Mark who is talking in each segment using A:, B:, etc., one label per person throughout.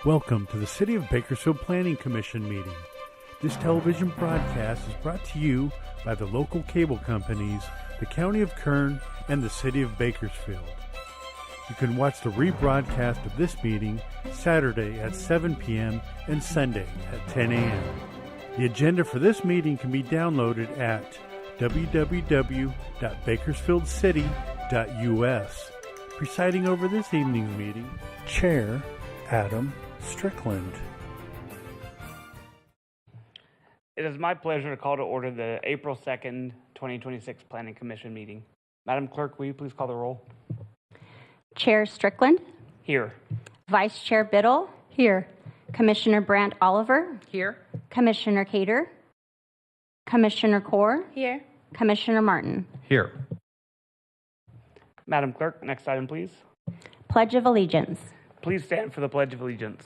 A: Welcome to the City of Bakersfield Planning Commission meeting. This television broadcast is brought to you by the local cable companies, the County of Kern, and the City of Bakersfield. You can watch the rebroadcast of this meeting Saturday at 7 p.m. and Sunday at 10 a.m. The agenda for this meeting can be downloaded at www.bakersfieldcity.us. Presiding over this evening's meeting, Chair Adam Strickland.
B: It is my pleasure to call to order the April 2nd, 2026 Planning Commission meeting. Madam Clerk, will you please call the roll?
C: Chair Strickland.
B: Here.
C: Vice Chair Biddle.
D: Here.
C: Commissioner Brandt Oliver.
D: Here.
C: Commissioner Cater. Commissioner Core.
D: Here.
C: Commissioner Martin.
E: Here.
B: Madam Clerk, next item, please.
C: Pledge of Allegiance.
B: Please stand for the Pledge of Allegiance.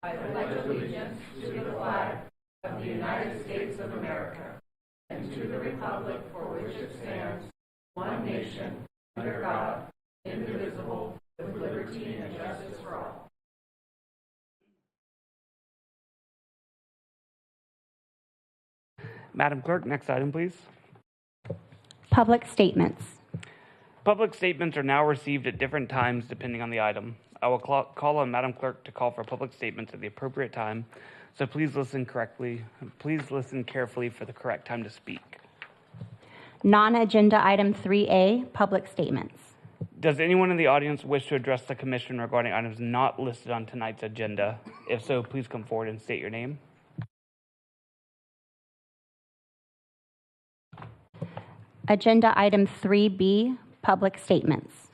F: I pledge allegiance to the flag of the United States of America and to the republic for which it stands, one nation, under God, indivisible, with liberty and justice for all.
B: Madam Clerk, next item, please.
C: Public statements.
B: Public statements are now received at different times depending on the item. I will call on Madam Clerk to call for public statements at the appropriate time, so please listen carefully for the correct time to speak.
C: Non-agenda item 3A, public statements.
B: Does anyone in the audience wish to address the Commission regarding items not listed on tonight's agenda? If so, please come forward and state your name.
C: Agenda item 3B, public statements.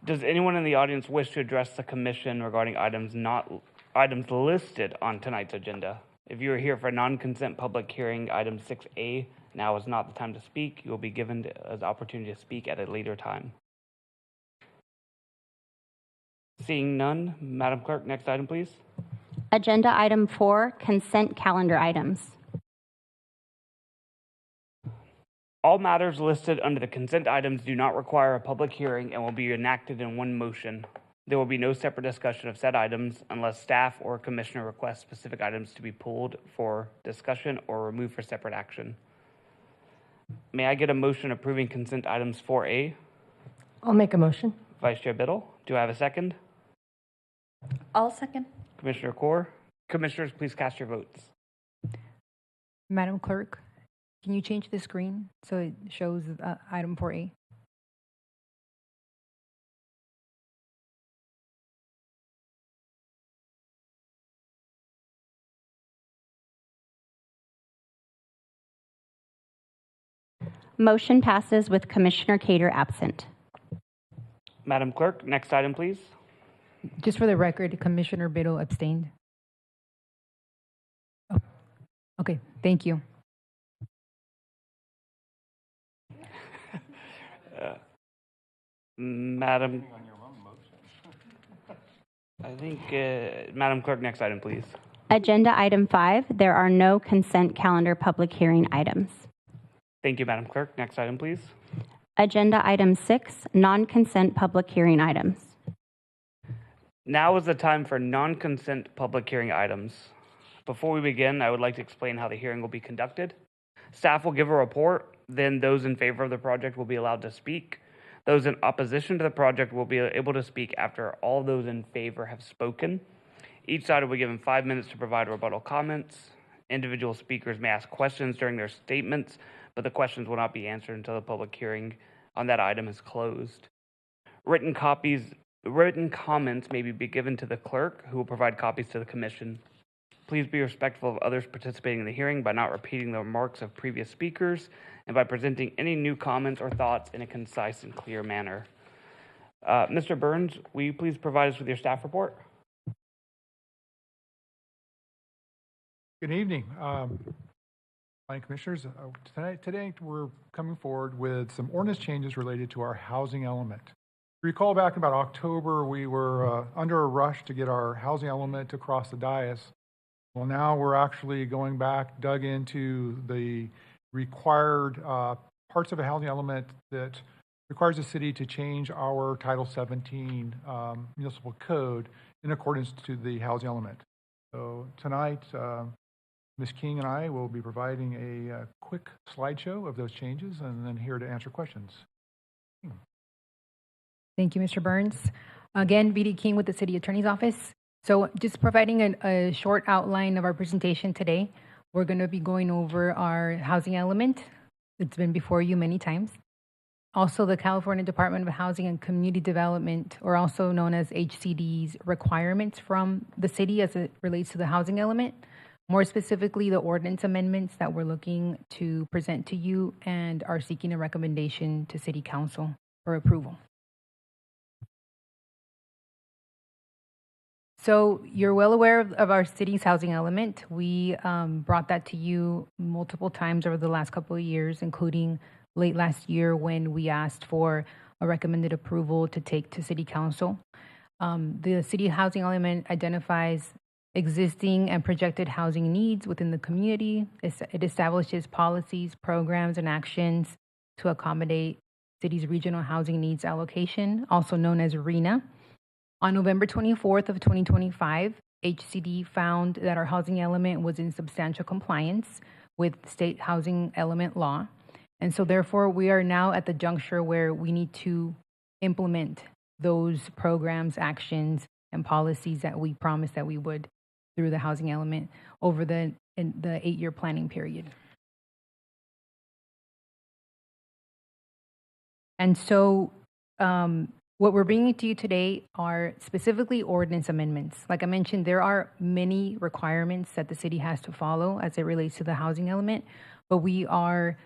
B: Does anyone in the audience wish to address the Commission regarding items listed on tonight's agenda? If you are here for a non-consent public hearing, item 6A, now is not the time to speak. You will be given an opportunity to speak at a later time. Seeing none, Madam Clerk, next item, please.
C: Agenda item 4, consent calendar items.
B: All matters listed under the consent items do not require a public hearing and will be enacted in one motion. There will be no separate discussion of said items unless staff or commissioner requests specific items to be pulled for discussion or removed for separate action. May I get a motion approving consent items 4A?
D: I'll make a motion.
B: Vice Chair Biddle, do I have a second?
D: I'll second.
B: Commissioner Core? Commissioners, please cast your votes.
G: Madam Clerk, can you change the screen so it shows item 4A?
C: Motion passes with Commissioner Cater absent.
B: Madam Clerk, next item, please.
G: Just for the record, Commissioner Biddle abstained. Oh, okay, thank you.
B: Madam Clerk, next item, please.
C: Agenda item 5, there are no consent calendar public hearing items.
B: Thank you, Madam Clerk. Next item, please.
C: Agenda item 6, non-consent public hearing items.
B: Now is the time for non-consent public hearing items. Before we begin, I would like to explain how the hearing will be conducted. Staff will give a report, then those in favor of the project will be allowed to speak. Those in opposition to the project will be able to speak after all those in favor have spoken. Each side will be given 5 minutes to provide rebuttal comments. Individual speakers may ask questions during their statements, but the questions will not be answered until the public hearing on that item is closed. Written comments may be given to the clerk, who will provide copies to the Commission. Please be respectful of others participating in the hearing by not repeating the remarks of previous speakers and by presenting any new comments or thoughts in a concise and clear manner. Mr. Burns, will you please provide us with your staff report?
H: Good evening, Planning Commissioners. Today we're coming forward with some ordinance changes related to our housing element. Recall back in about October, we were under a rush to get our housing element across the dais. Well, now we're actually going back, dug into the required parts of a housing element that requires the city to change our Title 17 municipal code in accordance to the housing element. So tonight, Ms. King and I will be providing a quick slideshow of those changes and then here to answer questions.
G: Thank you, Mr. Burns. Again, BD King with the City Attorney's Office. So just providing a short outline of our presentation today. We're going to be going over our housing element. It's been before you many times. Also, the California Department of Housing and Community Development, or also known as HCD's requirements from the city as it relates to the housing element. More specifically, the ordinance amendments that we're looking to present to you and are seeking a recommendation to City Council for approval. So you're well aware of our city's housing element. We brought that to you multiple times over the last couple of years, including late last year when we asked for a recommended approval to take to City Council. The city housing element identifies existing and projected housing needs within the community. It establishes policies, programs, and actions to accommodate city's regional housing needs allocation, also known as RHNA. On November 24th of 2025, HCD found that our housing element was in substantial compliance with state housing element law. And so therefore, we are now at the juncture where we need to implement those programs, actions, and policies that we promised that we would through the housing element over the 8-year planning period. And so what we're bringing to you today are specifically ordinance amendments. Like I mentioned, there are many requirements that the city has to follow as it relates to the housing element, but we are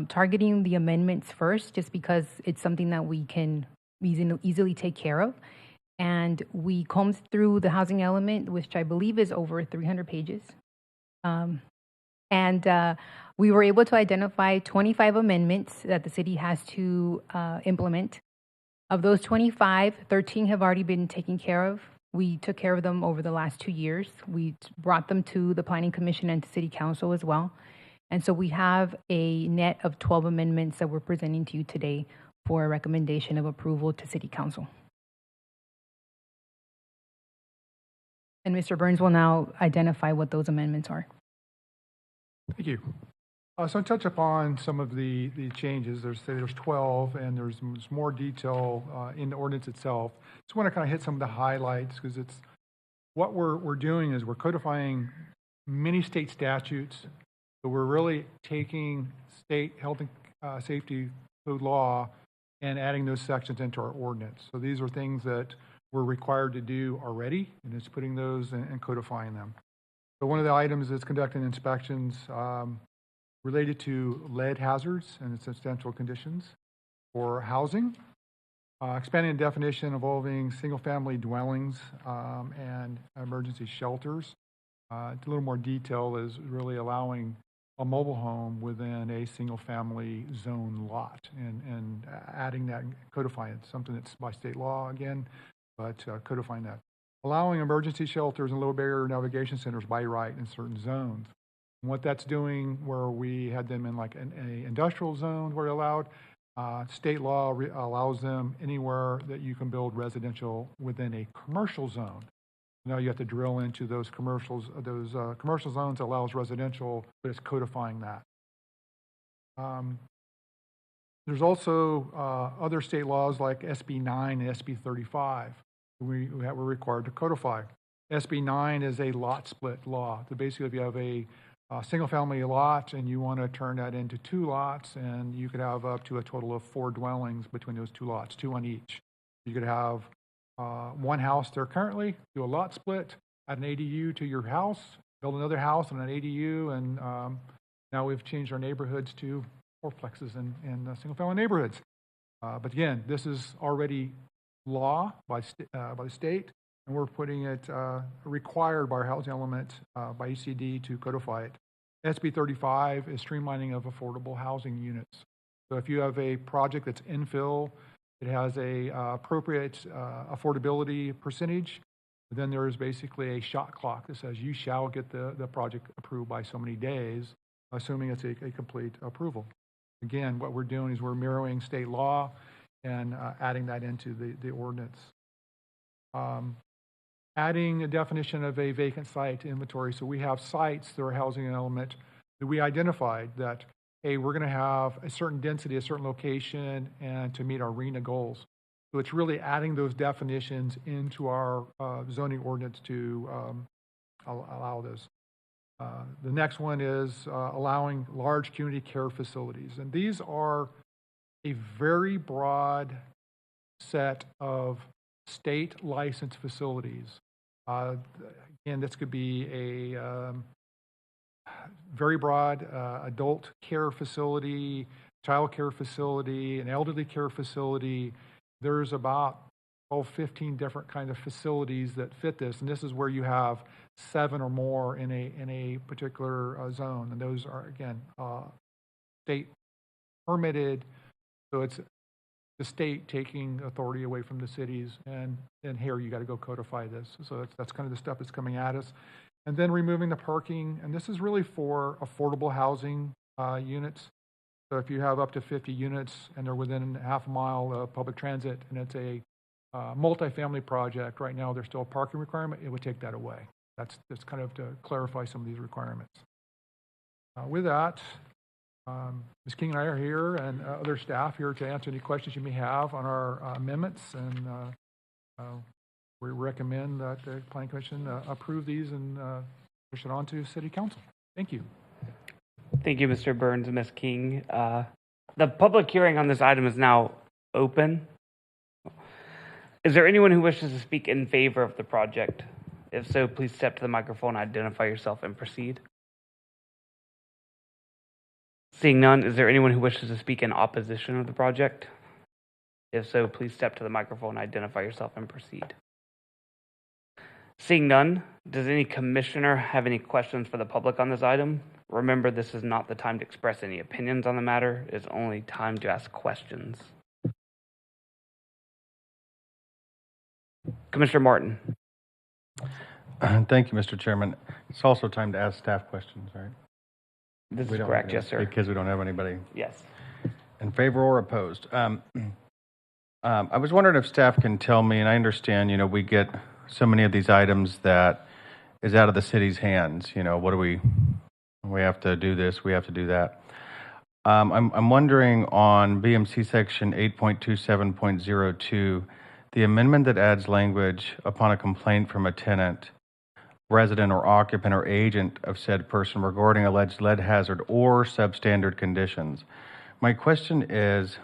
G: targeting the amendments first just because it's something that we can easily take care of. And we combed through the housing element, which I believe is over 300 pages. We were able to identify 25 amendments that the city has to implement. Of those 25, 13 have already been taken care of. We took care of them over the last 2 years. We brought them to the Planning Commission and to City Council as well. And so we have a net of 12 amendments that we're presenting to you today for a recommendation of approval to City Council. And Mr. Burns will now identify what those amendments are.
H: Thank you. So I touch upon some of the changes. There's 12, and there's more detail in the ordinance itself. Just want to kind of hit some of the highlights because it's what we're doing is we're codifying many state statutes. So we're really taking state health and safety code law and adding those sections into our ordinance. So these are things that we're required to do already, and it's putting those and codifying them. So one of the items is conducting inspections related to lead hazards and its essential conditions for housing, expanding the definition involving single-family dwellings and emergency shelters. A little more detail is really allowing a mobile home within a single-family zone lot and adding that, codifying it, something that's by state law again, but codifying that. Allowing emergency shelters and low barrier navigation centers by right in certain zones. And what that's doing, where we had them in like an industrial zone where allowed, state law allows them anywhere that you can build residential within a commercial zone. Now you have to drill into those commercial zones that allows residential, but it's codifying that. There's also other state laws like SB 9 and SB 35 we're required to codify. SB 9 is a lot split law. So basically, if you have a single-family lot and you want to turn that into 2 lots, and you could have up to a total of 4 dwellings between those 2 lots, 2 on each. You could have 1 house there currently, do a lot split, add an ADU to your house, build another house and an ADU, and now we've changed our neighborhoods to fourplexes in single-family neighborhoods. But again, this is already law by the state, and we're putting it required by our housing element by ECD to codify it. SB 35 is streamlining of affordable housing units. So if you have a project that's infill, it has a appropriate affordability percentage, then there is basically a shot clock that says you shall get the project approved by so many days, assuming it's a complete approval. Again, what we're doing is we're mirroring state law and adding that into the ordinance. Adding a definition of a vacant site inventory. So we have sites that are housing an element that we identified that, hey, we're going to have a certain density, a certain location, and to meet our RENA goals. So it's really adding those definitions into our zoning ordinance to allow this. The next one is allowing large community care facilities. And these are a very broad set of state licensed facilities. Again, this could be a very broad adult care facility, child care facility, an elderly care facility. There's about 15 different kind of facilities that fit this, and this is where you have 7 or more in a particular zone, and those are again state permitted. So it's the state taking authority away from the cities, and here you got to go codify this. So that's kind of the stuff that's coming at us, and then removing the parking, and this is really for affordable housing units. So if you have up to 50 units and they're within half a mile of public transit, and it's a multifamily project, right now there's still a parking requirement, it would take that away. That's kind of to clarify some of these requirements. With that, Ms. King and I are here, and other staff here to answer any questions you may have on our amendments, and we recommend that the Planning Commission approve these and push it on to City Council. Thank you.
B: Thank you, Mr. Burns and Ms. King. The public hearing on this item is now open. Is there anyone who wishes to speak in favor of the project? If so, please step to the microphone, identify yourself, and proceed. Seeing none, is there anyone who wishes to speak in opposition of the project? If so, please step to the microphone, identify yourself, and proceed. Seeing none, does any commissioner have any questions for the public on this item? Remember, this is not the time to express any opinions on the matter. It is only time to ask questions. Commissioner Martin.
E: Thank you, Mr. Chairman. It's also time to ask staff questions, right?
B: This is correct, yes, sir.
E: Because we don't have anybody
B: Yes.
E: in favor or opposed. I was wondering if staff can tell me, and I understand, we get so many of these items that is out of the city's hands. What do we have to do this, we have to do that. I'm wondering on BMC section 8.27.02, the amendment that adds language upon a complaint from a tenant, resident or occupant or agent of said person regarding alleged lead hazard or substandard conditions. My question is,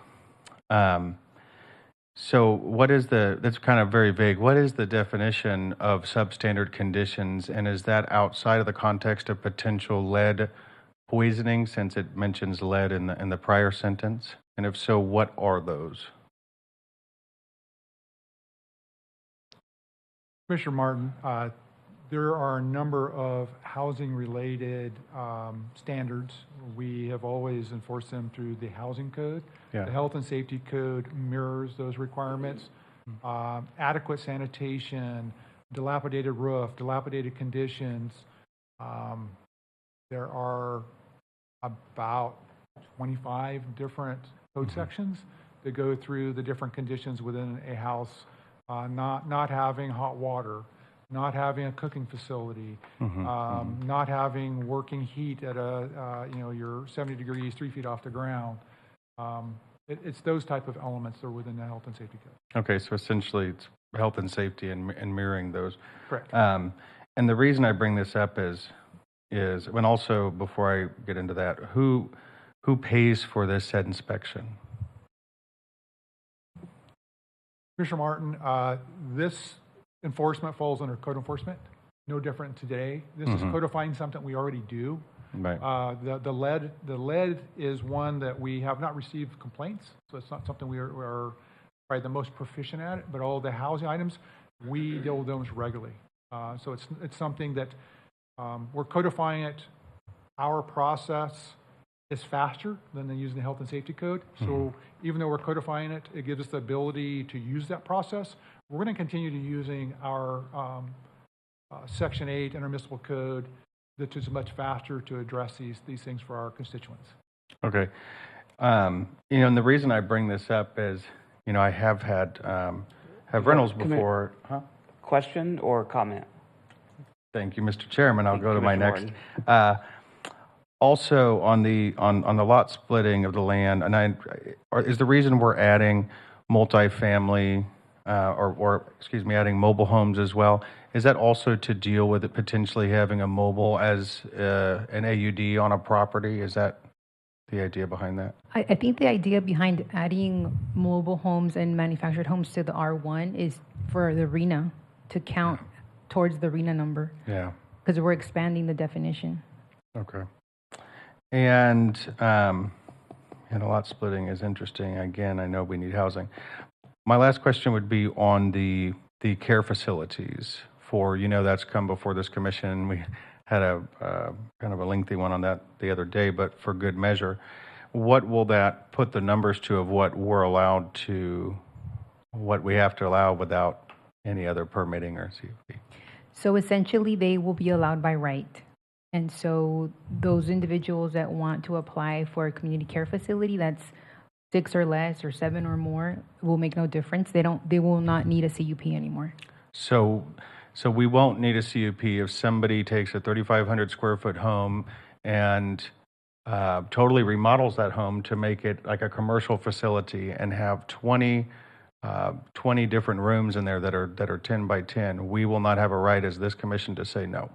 E: so what is that's kind of very vague, what is the definition of substandard conditions, and is that outside of the context of potential lead poisoning, since it mentions lead in the prior sentence? And if so, what are those?
H: Commissioner Martin, there are a number of housing-related standards. We have always enforced them through the housing code.
E: Yeah.
H: The health and safety code mirrors those requirements. Adequate sanitation, dilapidated roof, dilapidated conditions. There are about 25 different code sections that go through the different conditions within a house. Not having hot water, not having a cooking facility, not having working heat at you're 70 degrees, 3 feet off the ground. It's those type of elements that are within the health and safety code.
E: Okay, so essentially it's health and safety and mirroring those.
H: Correct.
E: And the reason I bring this up is when also, before I get into that, who pays for this said inspection? Commissioner
H: Martin, this enforcement falls under code enforcement, no different today. This is codifying something we already do.
E: Right.
H: The lead is one that we have not received complaints, so it's not something we are probably the most proficient at it, but all the housing items, we deal with those regularly. So it's something that we're codifying it. Our process is faster than using the health and safety code. So even though we're codifying it, it gives us the ability to use that process. We're going to continue to using our Section 8 intermunicipal code that is much faster to address these things for our constituents.
E: Okay. And the reason I bring this up is you know, I have had, have rentals
B: Commi-
E: before. Huh?
B: Question or comment?
E: Thank you, Mr. Chairman. I'll
B: Thank
E: go
B: you,
E: to my
B: Commissioner
E: next. Also, on the lot splitting of the land, and is the reason we're adding multifamily, excuse me, adding mobile homes as well, is that also to deal with it potentially having a mobile as an AUD on a property? Is that the idea behind that?
G: I think the idea behind adding mobile homes and manufactured homes to the R1 is for the RENA to count towards the RENA number,
E: Yeah.
G: because we're expanding the definition.
E: Okay. And a lot splitting is interesting. Again, I know we need housing. My last question would be on the care facilities for, that's come before this commission. We had a kind of a lengthy one on that the other day, but for good measure. What will that put the numbers to of what we're allowed to, what we have to allow without any other permitting or CUP?
G: So essentially, they will be allowed by right. And so those individuals that want to apply for a community care facility that's 6 or less or 7 or more will make no difference. They will not need a CUP anymore.
E: So we won't need a CUP if somebody takes a 3,500 square foot home and totally remodels that home to make it like a commercial facility and have 20 different rooms in there that are 10 by 10. We will not have a right as this commission to say no.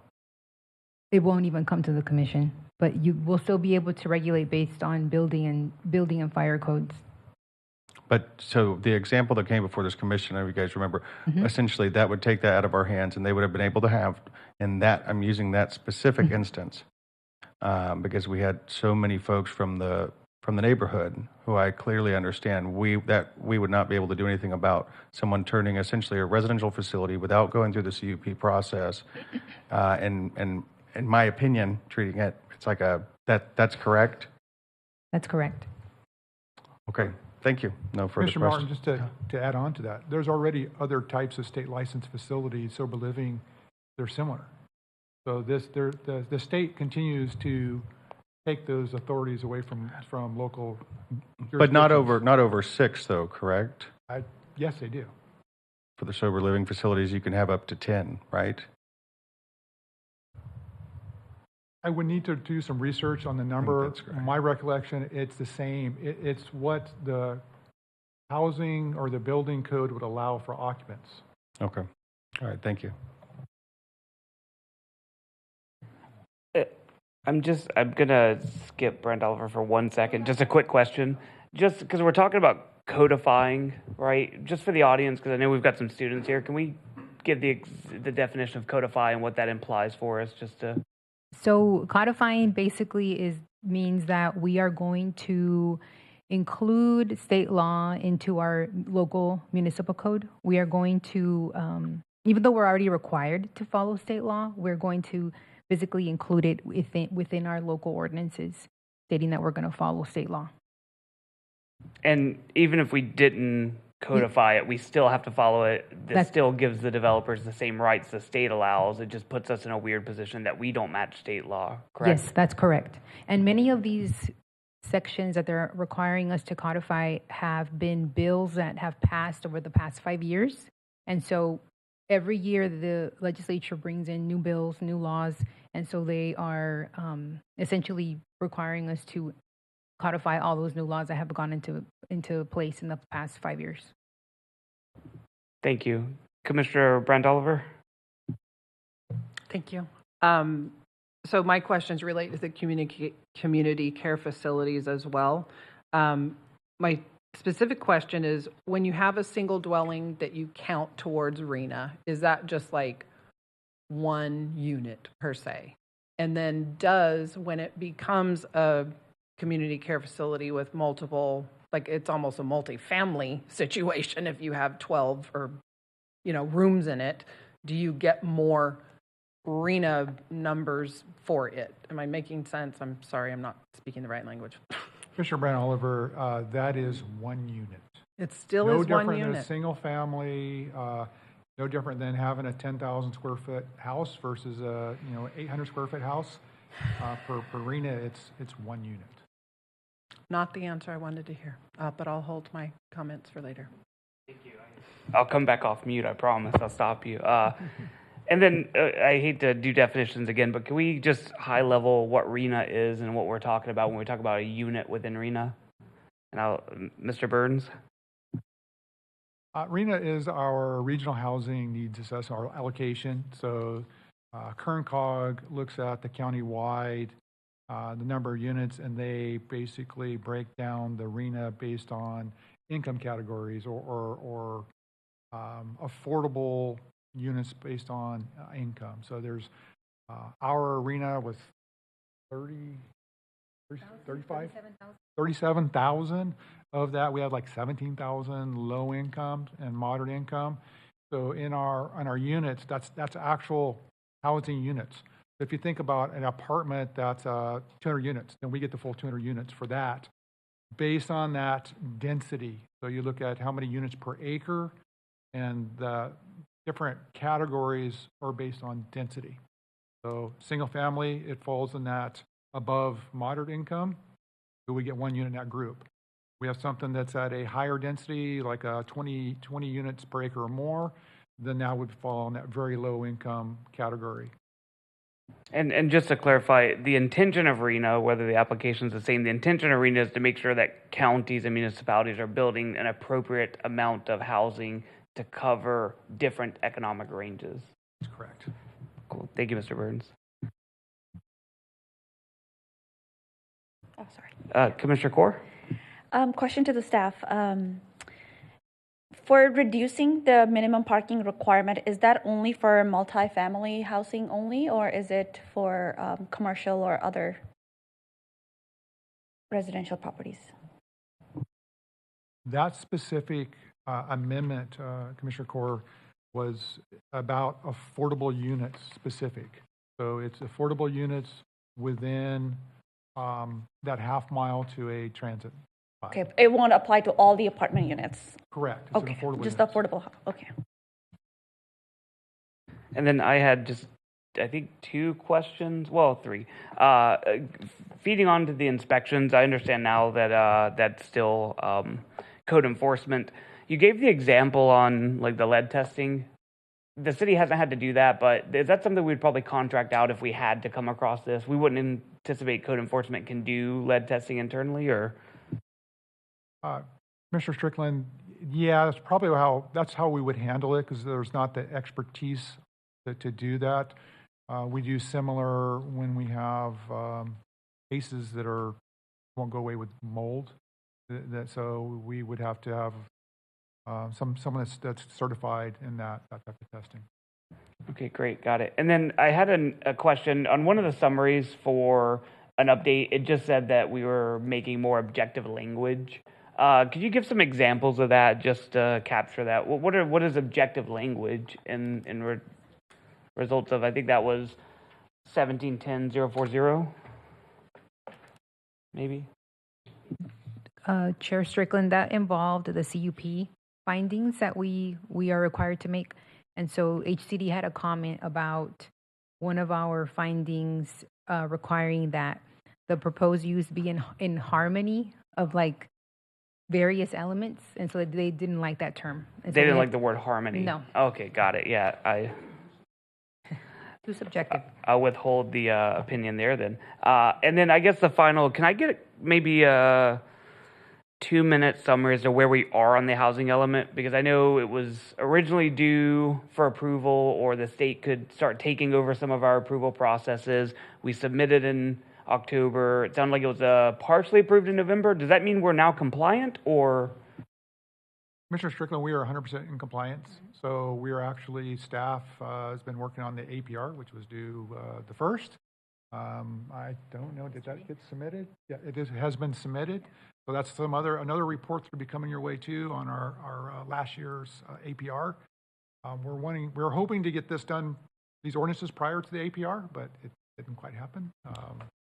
G: It won't even come to the commission, but you will still be able to regulate based on building and fire codes.
E: But so the example that came before this commission, if you guys remember, essentially that would take that out of our hands, and they would have been able to have, and that I'm using that specific instance because we had so many folks from the neighborhood who I clearly understand we would not be able to do anything about someone turning essentially a residential facility without going through the CUP process, and in my opinion, treating it's like that's correct.
G: That's correct.
E: Okay. Thank you. No further
H: Commissioner Martin,
E: questions.
H: just to add on to that, there's already other types of state licensed facilities, sober living, they're similar. So the state continues to take those authorities away from local
E: But not
H: jurisdictions.
E: over 6 though, correct?
H: Yes, they do.
E: For the sober living facilities, you can have up to 10, right?
H: I would need to do some research on the number.
E: that's correct.
H: My recollection, it's the same. It's what the housing or the building code would allow for occupants.
E: Okay. All right. Thank you.
B: I'm gonna skip Brent Oliver for 1 second. Just a quick question. Just because we're talking about codifying, right? Just for the audience, because I know we've got some students here. Can we give the definition of codify and what that implies for us? Just to.
G: So codifying basically means that we are going to include state law into our local municipal code. We are going to, even though we're already required to follow state law, we're going to physically include it within our local ordinances, stating that we're going to follow state law.
B: And even if we didn't codify it, we still have to follow it. That still gives the developers the same rights the state allows. It just puts us in a weird position that we don't match state law, correct?
G: Yes, that's correct. And many of these sections that they're requiring us to codify have been bills that have passed over the past 5 years. And so every year the legislature brings in new bills, new laws, and so they are essentially requiring us to codify all those new laws that have gone into place in the past 5 years.
B: Thank you. Commissioner Brent Oliver?
F: Thank you. So my questions relate to the community care facilities as well. My specific question is, when you have a single dwelling that you count towards RENA, is that just like one unit per se? And then when it becomes a community care facility with multiple, like it's almost a multi-family situation, if you have 12 or rooms in it, do you get more RENA numbers for it? Am I making sense? I'm sorry, I'm not speaking the right language.
H: Commissioner Brent Oliver, that is one unit.
F: It still
H: No
F: is one
H: different than a
F: unit.
H: single family, no different than having a 10,000 square foot house versus a 800 square foot house. For RENA, it's one unit.
F: not the answer I wanted to hear, but I'll hold my comments for later.
B: I'll come back off mute, I promise. I'll stop you. And then I hate to do definitions again, but can we just high level what RENA is and what we're talking about when we talk about a unit within RENA? And Mr. Burns?
H: RENA is our regional housing needs assessment, our allocation. So Kern COG looks at the county-wide, the number of units, and they basically break down the RENA based on income categories or affordable units based on income. So there's our arena with 37,000 of that. We have like 17,000 low income and moderate income. So in our units, that's actual housing units. If you think about an apartment that's 200 units, then we get the full 200 units for that based on that density. So you look at how many units per acre, and the different categories are based on density. So single family, it falls in that above moderate income, so we get 1 unit in that group. We have something that's at a higher density, like 20 units per acre or more, then that would fall in that very low income category.
B: And just to clarify, the intention of RENA, whether the application is the same, the intention of RENA is to make sure that counties and municipalities are building an appropriate amount of housing to cover different economic ranges.
H: That's correct.
B: Cool. Thank you, Mr. Burns.
I: Oh, sorry.
B: Commissioner Core?
I: Question to the staff. For reducing the minimum parking requirement, is that only for multifamily housing only, or is it for commercial or other residential properties?
H: That specific amendment, Commissioner Core, was about affordable units specific. So it's affordable units within that half mile to a transit.
I: Okay, it won't apply to all the apartment units.
H: Correct. It's
I: Okay,
H: an affordable
I: just
H: units.
I: affordable. Okay.
B: And then I had just, I think, 2 questions. Well, 3. Feeding on to the inspections, I understand now that that's still code enforcement. You gave the example on like the lead testing. The city hasn't had to do that, but is that something we'd probably contract out if we had to come across this? We wouldn't anticipate code enforcement can do lead testing internally, or?
H: Commissioner Strickland, yeah, that's how we would handle it, because there's not the expertise to do that. We do similar when we have cases that won't go away with mold. So we would have to have someone that's certified in that type of testing.
B: Okay, great, got it. And then I had a question on one of the summaries for an update. It just said that we were making more objective language. Could you give some examples of that, just to capture that? What is objective language in results of, I think that was 1710-040, maybe?
G: Chair Strickland, that involved the CUP findings that we are required to make. And so HCD had a comment about one of our findings requiring that the proposed use be in harmony of like various elements. And so they didn't like that term. And
B: They
G: so
B: didn't like the word harmony?
G: No.
B: Okay, got it. Yeah,
G: Too subjective.
B: I'll withhold the opinion there then. And then I guess the final, can I get maybe a 2-minute summary as to where we are on the housing element? Because I know it was originally due for approval, or the state could start taking over some of our approval processes. We submitted in October. It sounded like it was partially approved in November. Does that mean we're now compliant, or?
H: Commissioner Strickland, we are 100% in compliance. So we are actually, staff has been working on the APR, which was due the 1st. I don't know, did that get submitted? Yeah, it has been submitted. So that's another report that'll be coming your way too on our last year's APR. We're hoping to get this done, these ordinances, prior to the APR, but it didn't quite happen.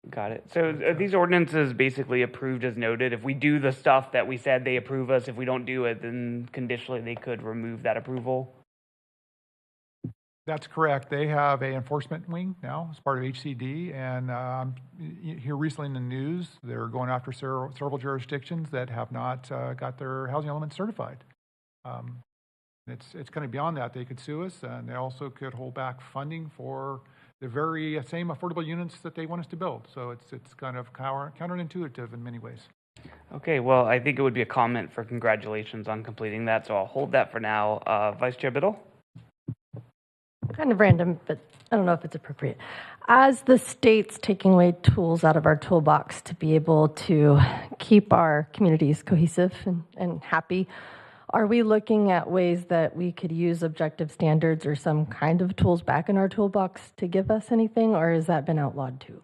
B: Got it. So are these ordinances basically approved as noted? If we do the stuff that we said, they approve us. If we don't do it, then conditionally they could remove that approval?
H: That's correct. They have a enforcement wing now as part of HCD, and here recently in the news, they're going after several jurisdictions that have not got their housing element certified. It's kind of beyond that. They could sue us, and they also could hold back funding for the very same affordable units that they want us to build. So it's kind of counterintuitive in many ways.
B: Okay, well, I think it would be a comment for congratulations on completing that, so I'll hold that for now. Vice Chair Biddle?
D: Kind of random, but I don't know if it's appropriate. As the state's taking away tools out of our toolbox to be able to keep our communities cohesive and happy, are we looking at ways that we could use objective standards or some kind of tools back in our toolbox to give us anything, or has that been outlawed too?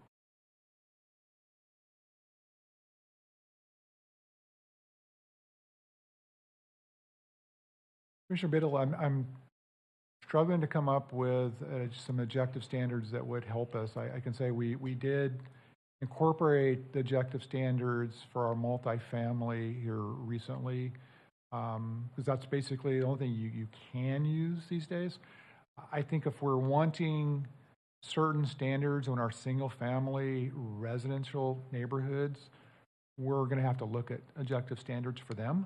H: Commissioner Biddle, I'm struggling to come up with some objective standards that would help us. I can say we did incorporate the objective standards for our multifamily here recently, because that's basically the only thing you can use these days. I think if we're wanting certain standards on our single family residential neighborhoods, we're going to have to look at objective standards for them.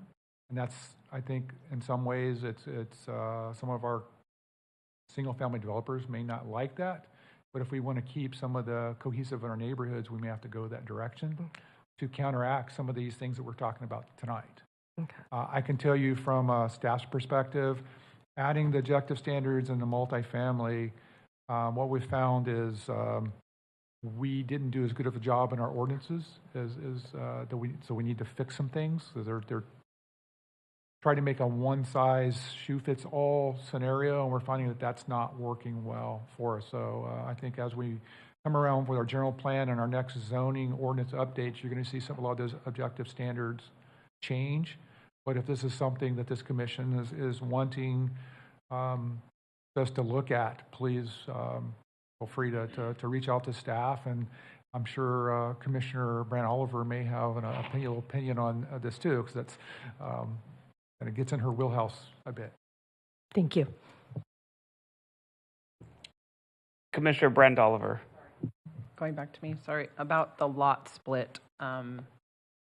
H: And that's, I think, in some ways, it's some of our single-family developers may not like that, but if we want to keep some of the cohesive in our neighborhoods, we may have to go that direction to counteract some of these things that we're talking about tonight.
D: Okay.
H: I can tell you from a staff's perspective, adding the objective standards in the multifamily, what we found is we didn't do as good of a job in our ordinances so we need to fix some things. So they're trying to make a one-size-shoe-fits-all scenario, and we're finding that that's not working well for us. So I think as we come around with our general plan and our next zoning ordinance updates, you're going to see a lot of those objective standards change. But if this is something that this commission is wanting us to look at, please feel free to reach out to staff, and I'm sure Commissioner Brant Oliver may have an opinion on this too, because that's and it gets in her wheelhouse a bit.
D: Thank you.
B: Commissioner Brent Oliver.
J: Going back to me, sorry, about the lot split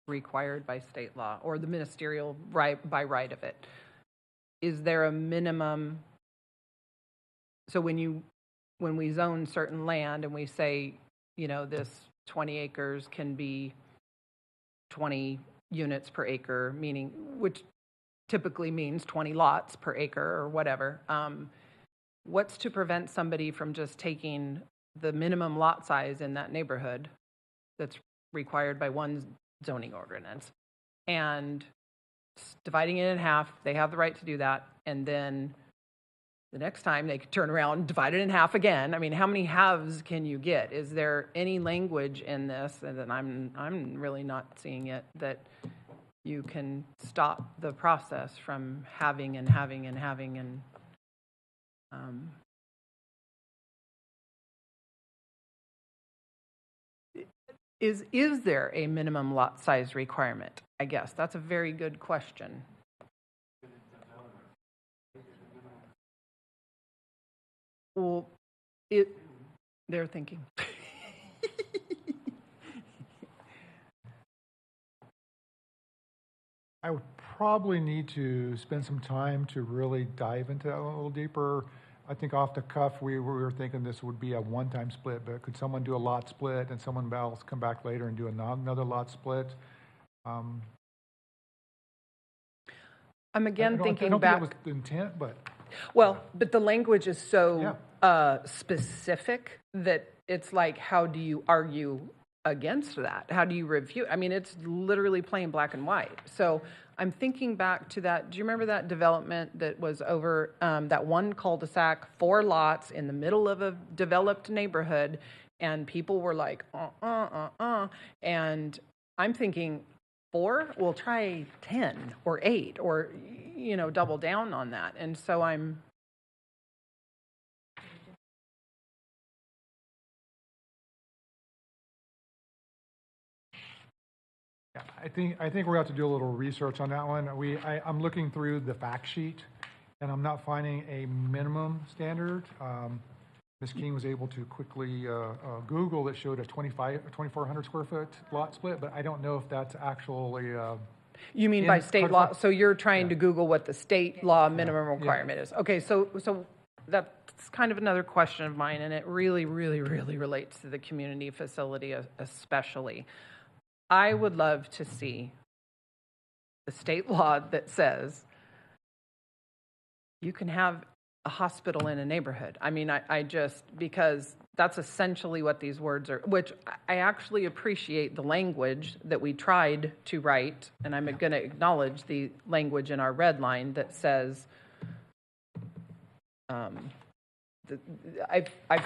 J: required by state law or the ministerial right by right of it. Is there a minimum? So when we zone certain land and we say, this 20 acres can be 20 units per acre, meaning which typically means 20 lots per acre or whatever. What's to prevent somebody from just taking the minimum lot size in that neighborhood that's required by one zoning ordinance and dividing it in half? They have the right to do that. And then the next time they could turn around and divide it in half again. I mean, how many halves can you get? Is there any language in this, and then I'm really not seeing it, that you can stop the process from having and is there a minimum lot size requirement? I guess that's a very good question. Well, they're thinking.
H: I would probably need to spend some time to really dive into that a little deeper. I think off the cuff, we were thinking this would be a one-time split, but could someone do a lot split and someone else come back later and do another lot split?
J: I'm again thinking
H: I don't
J: back.
H: think that was the intent, but.
J: Well, but the language is so specific that it's like, how do you argue against that? How do you review? I mean, it's literally plain black and white. So I'm thinking back to that. Do you remember that development that was over that one cul-de-sac, 4 lots in the middle of a developed neighborhood, and people were like, and I'm thinking, 4? We'll try 10 or 8 or, double down on that. And so I'm.
H: Yeah, I think we're going to have to do a little research on that one. I'm looking through the fact sheet, and I'm not finding a minimum standard. Ms. King was able to quickly Google that showed a 2,400 square foot lot split, but I don't know if that's actually.
J: You mean by state law? So you're trying to Google what the state law minimum requirement is. Okay, so that's kind of another question of mine, and it really, really, really relates to the community facility especially. I would love to see the state law that says you can have a hospital in a neighborhood. I mean, I just, because that's essentially what these words are, which I actually appreciate the language that we tried to write, and I'm going to acknowledge the language in our red line that says, I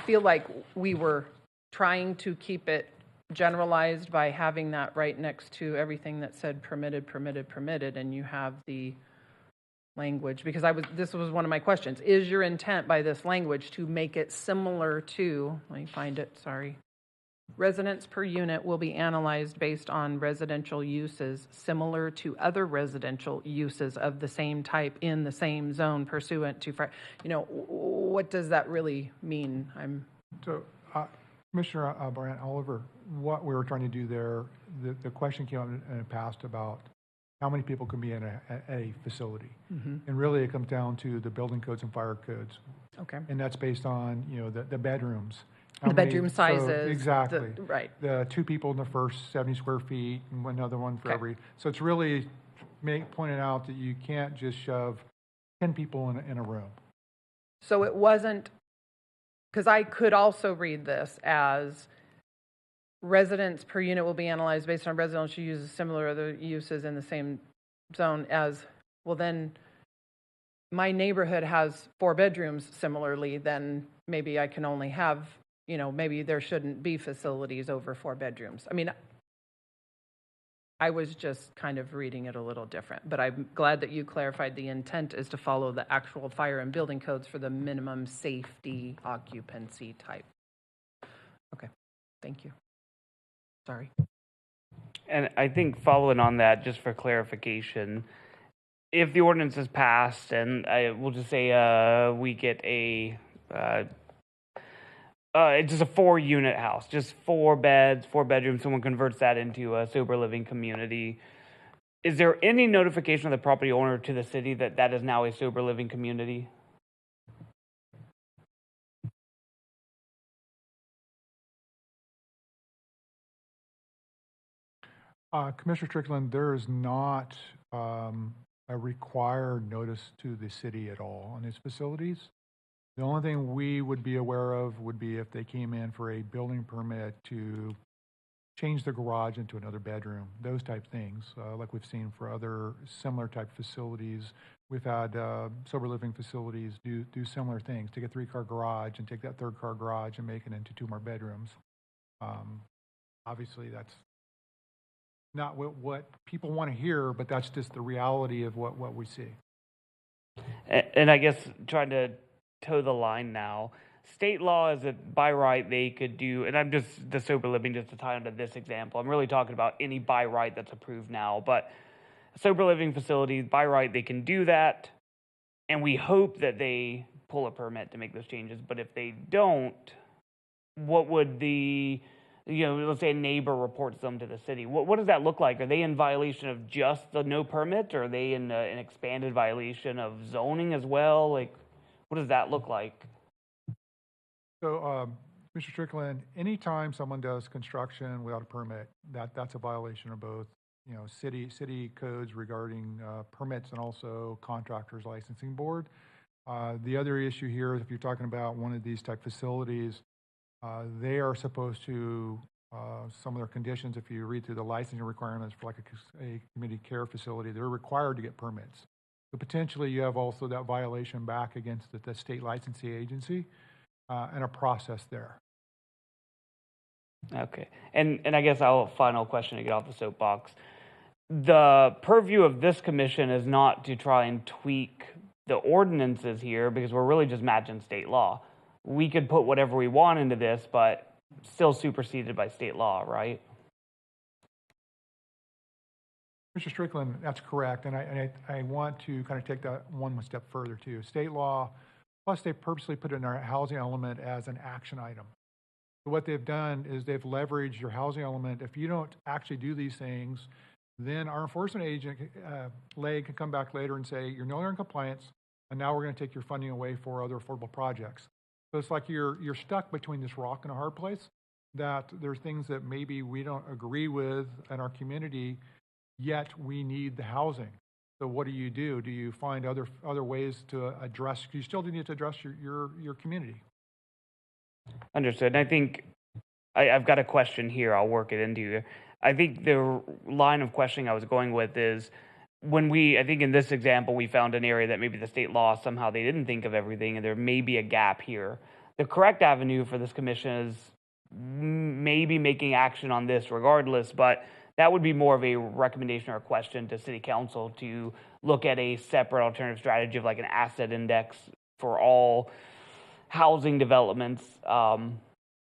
J: feel like we were trying to keep it generalized by having that right next to everything that said permitted, permitted, permitted, and you have the language, because this was one of my questions. Is your intent by this language to make it similar to, let me find it, sorry. Residents per unit will be analyzed based on residential uses similar to other residential uses of the same type in the same zone pursuant to, what does that really mean?
H: So, Commissioner Brian Oliver, what we were trying to do there, the question came up in the past about how many people can be in a facility. Mm-hmm. And really it comes down to the building codes and fire codes. Okay. And that's based on, the bedrooms.
J: Bedroom sizes.
H: So exactly.
J: Right.
H: The 2 people in the first 70 square feet and another one for every. So it's really pointed out that you can't just shove 10 people in a room.
J: So it wasn't, because I could also read this as residents per unit will be analyzed based on residential uses similar to other uses in the same zone as, well then, my neighborhood has 4 bedrooms similarly, then maybe I can only have, maybe there shouldn't be facilities over 4 bedrooms. I mean, I was just kind of reading it a little different, but I'm glad that you clarified the intent is to follow the actual fire and building codes for the minimum safety occupancy type. Okay, thank you. Sorry.
B: And I think following on that, just for clarification, if the ordinance is passed and we'll just say we get it's just a 4-unit house, just 4 beds, 4 bedrooms, someone converts that into a sober living community. Is there any notification of the property owner to the city that that is now a sober living community?
H: Commissioner Strickland, there is not a required notice to the city at all on these facilities. The only thing we would be aware of would be if they came in for a building permit to change the garage into another bedroom, those type things, like we've seen for other similar type facilities. We've had sober living facilities do similar things, take a 3-car garage and take that 3rd-car garage and make it into 2 more bedrooms. Obviously, that's not what people want to hear, but that's just the reality of what we see.
B: And I guess trying to toe the line now, state law is that by right they could do, and I'm just the sober living just to tie into this example. I'm really talking about any by right that's approved now, but sober living facilities by right they can do that, and we hope that they pull a permit to make those changes. But if they don't, what would the let's say a neighbor reports them to the city. What does that look like? Are they in violation of just the no permit, or are they in an expanded violation of zoning as well? Like, what does that look like?
H: So, Mr. Strickland, anytime someone does construction without a permit, that's a violation of both, city codes regarding permits and also contractors licensing board. The other issue here is if you're talking about one of these type facilities, they are supposed to, some of their conditions, if you read through the licensing requirements for like a community care facility, they're required to get permits. So potentially you have also that violation back against the state licensing agency and a process there.
B: Okay. And I guess final question to get off the soapbox. The purview of this commission is not to try and tweak the ordinances here because we're really just matching state law. We could put whatever we want into this, but still superseded by state law, right?
H: Mr. Strickland, that's correct. And I want to kind of take that one step further too. State law, plus they purposely put it in our housing element as an action item. So what they've done is they've leveraged your housing element. If you don't actually do these things, then our enforcement agent, LAG, can come back later and say, you're no longer in compliance, and now we're going to take your funding away for other affordable projects. So it's like you're stuck between this rock and a hard place, that there's things that maybe we don't agree with in our community, yet we need the housing. So what do? Do you find other ways to address, you still do need to address your community.
B: Understood. And I think I've got a question here. I'll work it into you. I think the line of questioning I was going with is I think in this example, we found an area that maybe the state law, somehow they didn't think of everything, and there may be a gap here. The correct avenue for this commission is maybe making action on this regardless, but that would be more of a recommendation or a question to city council to look at a separate alternative strategy of like an asset index for all housing developments,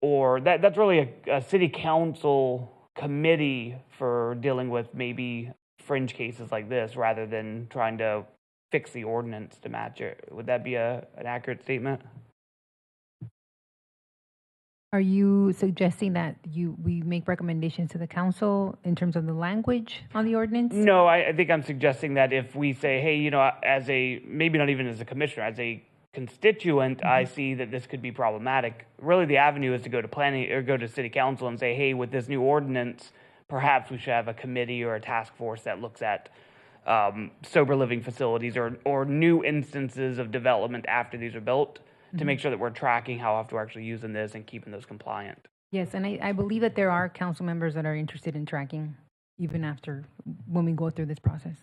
B: or that's really a city council committee for dealing with maybe fringe cases like this rather than trying to fix the ordinance to match it. Would that be an accurate statement?
G: Are you suggesting that we make recommendations to the council in terms of the language on the ordinance?
B: No, I think I'm suggesting that if we say, hey, as a, maybe not even as a commissioner, as a constituent, I see that this could be problematic. Really, the avenue is to go to planning or go to city council and say, hey, with this new ordinance, perhaps we should have a committee or a task force that looks at sober living facilities or new instances of development after these are built to make sure that we're tracking how often we're actually using this and keeping those compliant.
G: Yes, and I believe that there are council members that are interested in tracking even after when we go through this process.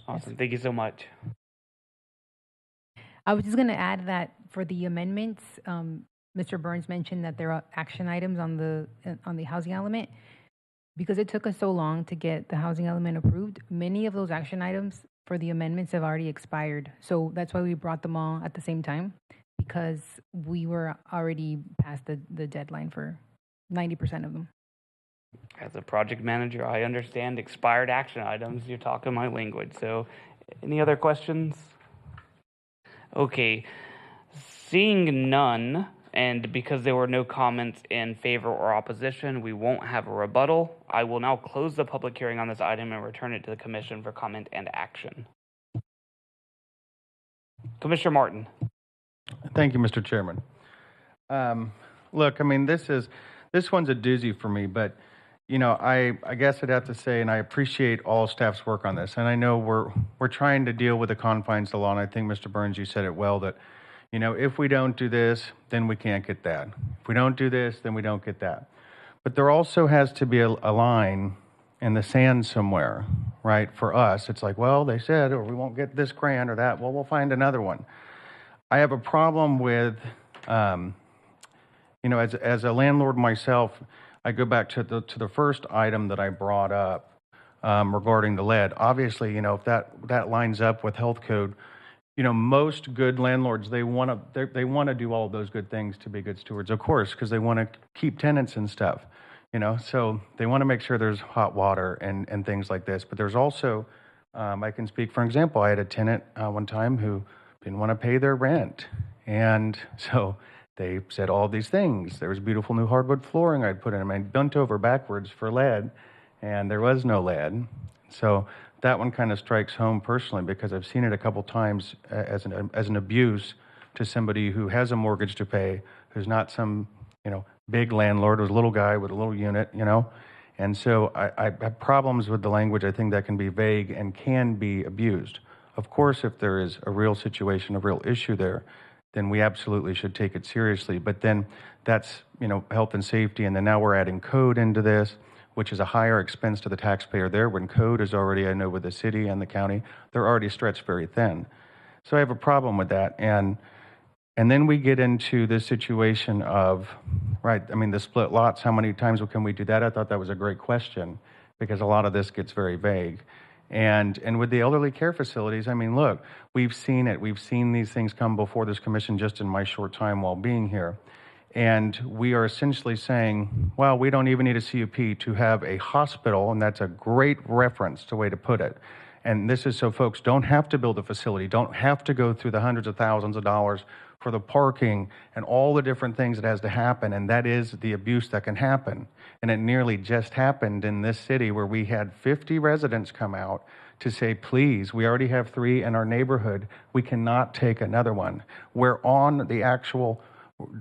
B: Awesome.
G: Yes.
B: Thank you so much.
G: I was just going to add that for the amendments, Mr. Burns mentioned that there are action items on the housing element. Because it took us so long to get the housing element approved, many of those action items for the amendments have already expired. So that's why we brought them all at the same time, because we were already past the deadline for 90% of them.
B: As a project manager, I understand expired action items. You're talking my language. So any other questions? Okay. Seeing none, and because there were no comments in favor or opposition, we won't have a rebuttal. I will now close the public hearing on this item and return it to the commission for comment and action. Commissioner Martin.
E: Thank you, Mr. Chairman. Look, I mean, this one's a doozy for me, but I guess I'd have to say, and I appreciate all staff's work on this, and I know we're trying to deal with the confines of the law, and I think Mr. Burns, you said it well, that if we don't do this, then we can't get that. If we don't do this, then we don't get that. But there also has to be a line in the sand somewhere, right? For us, it's like, well, they said, or we won't get this grant or that. Well, we'll find another one. I have a problem with, as a landlord myself, I go back to the first item that I brought up regarding the lead. Obviously, if that lines up with health code, most good landlords, they want to do all of those good things to be good stewards, of course, because they want to keep tenants and stuff, so they want to make sure there's hot water and things like this. But there's also, I can speak for example, I had a tenant one time who didn't want to pay their rent. And so they said all these things. There was beautiful new hardwood flooring I'd put in. I bent over backwards for lead, and there was no lead. So that one kind of strikes home personally because I've seen it a couple times as an abuse to somebody who has a mortgage to pay, who's not some big landlord, who's a little guy with a little unit, And so I have problems with the language. I think that can be vague and can be abused. Of course, if there is a real situation, a real issue there, then we absolutely should take it seriously. But then that's health and safety, and then now we're adding code into this, which is a higher expense to the taxpayer there when code is already, I know with the city and the county, they're already stretched very thin. So I have a problem with that. And then we get into this situation of, the split lots, how many times can we do that? I thought that was a great question because a lot of this gets very vague. And with the elderly care facilities, look, we've seen it. We've seen these things come before this commission just in my short time while being here. And we are essentially saying, well, we don't even need a CUP to have a hospital, and that's a great reference to way to put it. And this is so folks don't have to build a facility, don't have to go through the hundreds of thousands of dollars for the parking and all the different things that has to happen, and that is the abuse that can happen. And it nearly just happened in this city where we had 50 residents come out to say, please, we already have 3 in our neighborhood, we cannot take another one. Where on the actual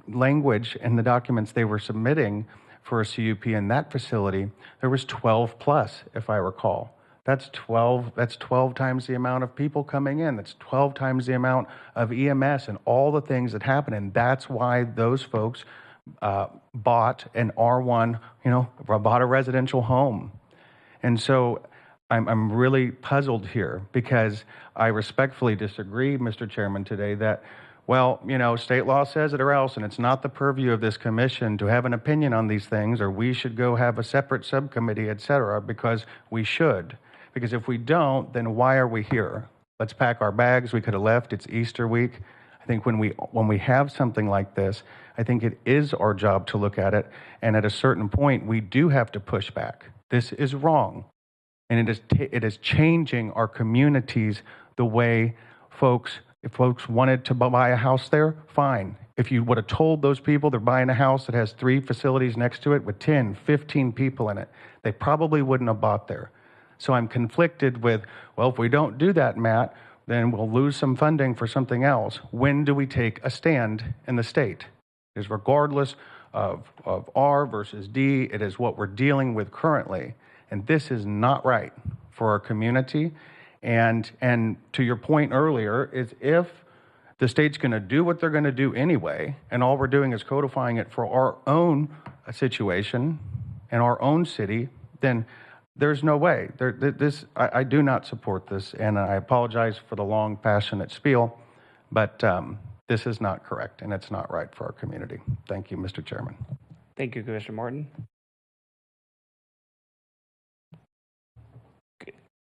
E: language and the documents they were submitting for a CUP in that facility, there was 12 plus, if I recall. That's 12 times the amount of people coming in. That's 12 times the amount of EMS and all the things that happen. And that's why those folks bought an R1, bought a residential home. And so I'm really puzzled here because I respectfully disagree, Mr. Chairman, today that, well, state law says it or else, and it's not the purview of this commission to have an opinion on these things, or we should go have a separate subcommittee, et cetera, because we should. Because if we don't, then why are we here? Let's pack our bags. We could have left. It's Easter week. I think when we have something like this, I think it is our job to look at it, and at a certain point, we do have to push back. This is wrong, and it is changing our communities the way if folks wanted to buy a house there, fine. If you would have told those people they're buying a house that has 3 facilities next to it with 10, 15 people in it, they probably wouldn't have bought there. So I'm conflicted with, well, if we don't do that, Matt, then we'll lose some funding for something else. When do we take a stand in the state? It is regardless of R versus D, it is what we're dealing with currently. And this is not right for our community. And to your point earlier, is if the state's going to do what they're going to do anyway, and all we're doing is codifying it for our own situation and our own city, then there's no way. I do not support this, and I apologize for the long, passionate spiel, but this is not correct, and it's not right for our community. Thank you, Mr. Chairman.
B: Thank you, Commissioner Morton.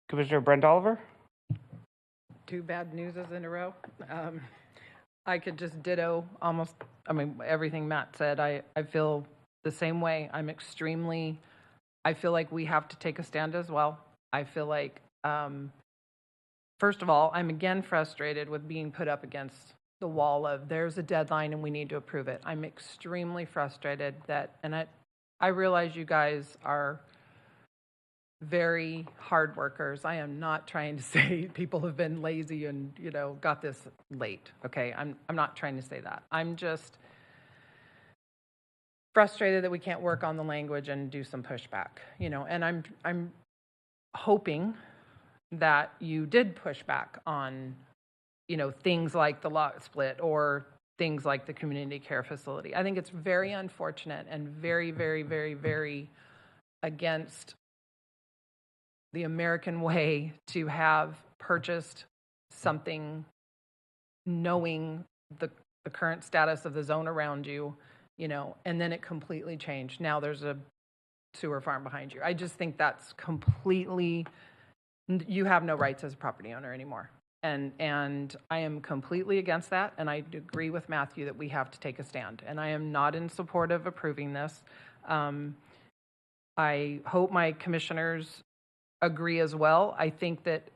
B: Commissioner Brent Oliver?
J: 2 bad newses in a row. I could just ditto everything Matt said. I feel the same way. I feel like we have to take a stand as well. I feel like, first of all, I'm again frustrated with being put up against the wall of there's a deadline and we need to approve it. I'm extremely frustrated and I realize you guys are very hard workers. I am not trying to say people have been lazy and, got this late. Okay. I'm not trying to say that. I'm just frustrated that we can't work on the language and do some pushback, and I'm hoping that you did push back on, things like the lot split or things like the community care facility. I think it's very unfortunate and very, very, very, very against the American way to have purchased something knowing the current status of the zone around you, and then it completely changed. Now there's a sewer farm behind you. I just think that's completely, you have no rights as a property owner anymore. And I am completely against that, and I agree with Matthew that we have to take a stand. And I am not in support of approving this. I hope my commissioners agree as well. I think that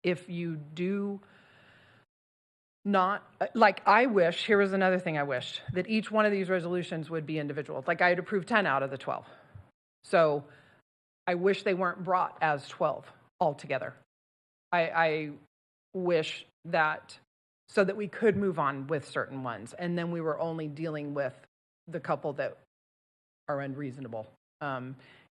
J: if you do not, I wish, here was another thing I wished, that each one of these resolutions would be individual. Like I had approved 10 out of the 12. So I wish they weren't brought as 12 altogether. I wish that, so that we could move on with certain ones, and then we were only dealing with the couple that are unreasonable.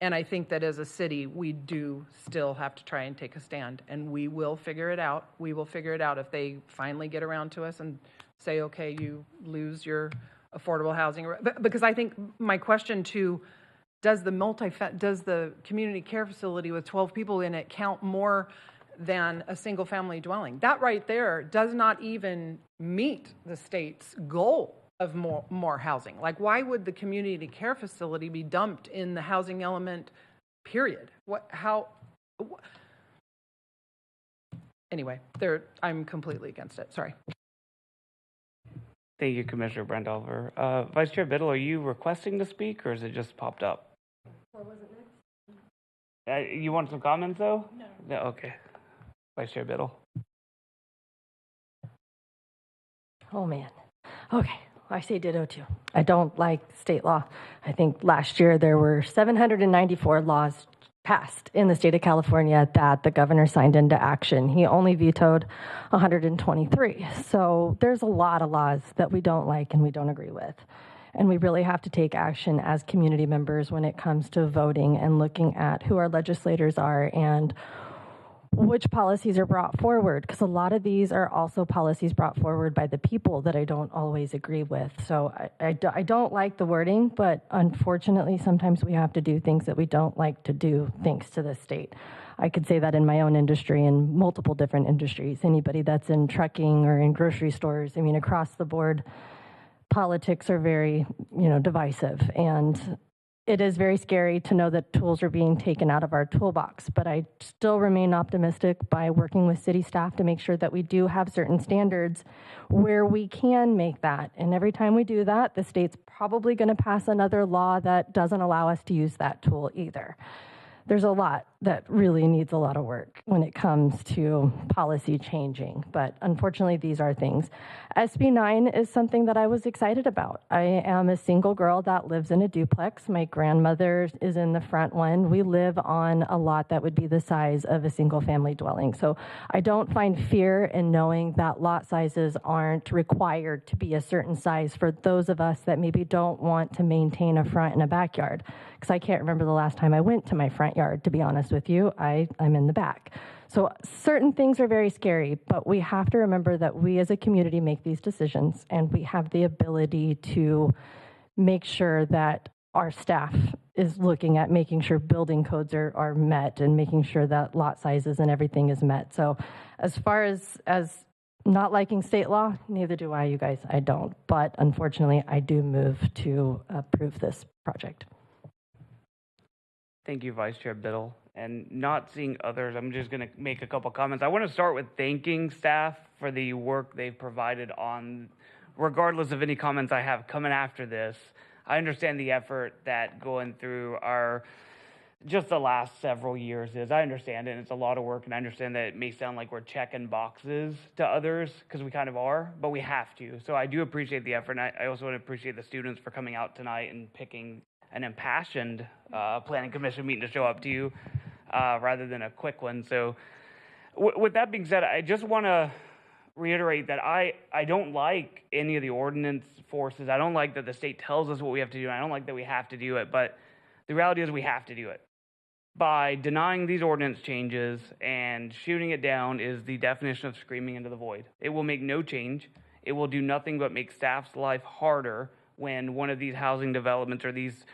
J: And I think that as a city, we do still have to try and take a stand, and we will figure it out. We will figure it out if they finally get around to us and say, okay, you lose your affordable housing. Because I think my question too, does the community care facility with 12 people in it count more than a single family dwelling? That right there does not even meet the state's goal of more housing. Like, why would the community care facility be dumped in the housing element, period? Anyway, I'm completely against it. Sorry.
B: Thank you, Commissioner Brandover. Vice Chair Biddle, are you requesting to speak, or is it just popped up?
D: What was it next?
B: You want some comments, though? No. Okay. Vice Chair Biddle.
D: Oh, man. Okay. I say ditto too. I don't like state law. I think last year there were 794 laws passed in the state of California that the governor signed into action. He only vetoed 123. So there's a lot of laws that we don't like and we don't agree with. And we really have to take action as community members when it comes to voting and looking at who our legislators are and which policies are brought forward, because a lot of these are also policies brought forward by the people that I don't always agree with. So I don't like the wording, but unfortunately, sometimes we have to do things that we don't like to do thanks to the state. I could say that in my own industry and multiple different industries. Anybody that's in trucking or in grocery stores, I mean, across the board, politics are very, divisive. And it is very scary to know that tools are being taken out of our toolbox, but I still remain optimistic by working with city staff to make sure that we do have certain standards where we can make that. And every time we do that, the state's probably going to pass another law that doesn't allow us to use that tool either. There's a lot that really needs a lot of work when it comes to policy changing, but unfortunately these are things. SB 9 is something that I was excited about. I am a single girl that lives in a duplex. My grandmother is in the front one. We live on a lot that would be the size of a single family dwelling. So I don't find fear in knowing that lot sizes aren't required to be a certain size for those of us that maybe don't want to maintain a front and a backyard. Because I can't remember the last time I went to my front yard, to be honest with you. I'm in the back. So certain things are very scary, but we have to remember that we as a community make these decisions, and we have the ability to make sure that our staff is looking at making sure building codes are met and making sure that lot sizes and everything is met. So as far as not liking state law, neither do I, you guys. I don't. But unfortunately, I do move to approve this project.
B: Thank you, Vice Chair Biddle. And not seeing others, I'm just going to make a couple comments. I want to start with thanking staff for the work they've provided on, regardless of any comments I have coming after this. I understand the effort that going through just the last several years is. I understand it, and it's a lot of work, and I understand that it may sound like we're checking boxes to others, because we kind of are, but we have to. So I do appreciate the effort, and I also want to appreciate the students for coming out tonight and picking an impassioned planning commission meeting to show up to you rather than a quick one. So with that being said, I just want to reiterate that I don't like any of the ordinance forces. I don't like that the state tells us what we have to do. And I don't like that we have to do it, but the reality is we have to do it. By denying these ordinance changes and shooting it down is the definition of screaming into the void. It will make no change. It will do nothing but make staff's life harder when one of these housing developments or these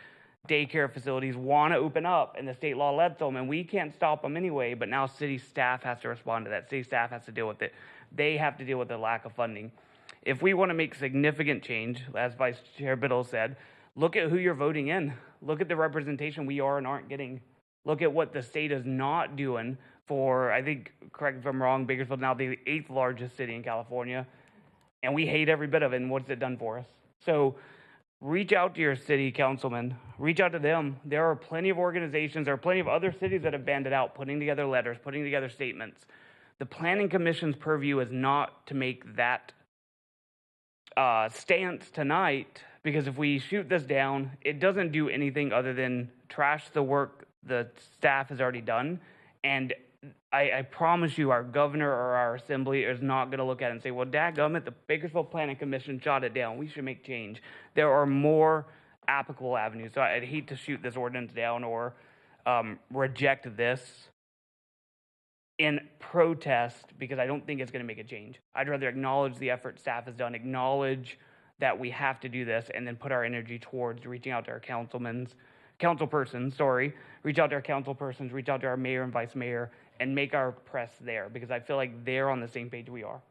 B: daycare facilities want to open up and the state law lets them, and we can't stop them anyway, but now city staff has to respond to that. City staff has to deal with it. They have to deal with the lack of funding. If we want to make significant change, as Vice Chair Biddle said, look at who you're voting in. Look at the representation we are and aren't getting. Look at what the state is not doing for, I think, correct me if I'm wrong, Bakersfield now the 8th largest city in California, and we hate every bit of it, and what's it done for us? So reach out to your city councilman. Reach out to them. There are plenty of organizations, there are plenty of other cities that have banded out, putting together letters, putting together statements. The Planning Commission's purview is not to make that stance tonight, because if we shoot this down, it doesn't do anything other than trash the work the staff has already done. And I promise you, our governor or our assembly is not going to look at it and say, well, dadgummit, the Bakersfield Planning Commission shot it down. We should make change. There are more applicable avenues. So I'd hate to shoot this ordinance down or reject this in protest, because I don't think it's going to make a change. I'd rather acknowledge the effort staff has done, acknowledge that we have to do this, and then put our energy towards reaching out to our councilpersons, reach out to our councilpersons, reach out to our mayor and vice mayor, and make our press there, because I feel like they're on the same page we are.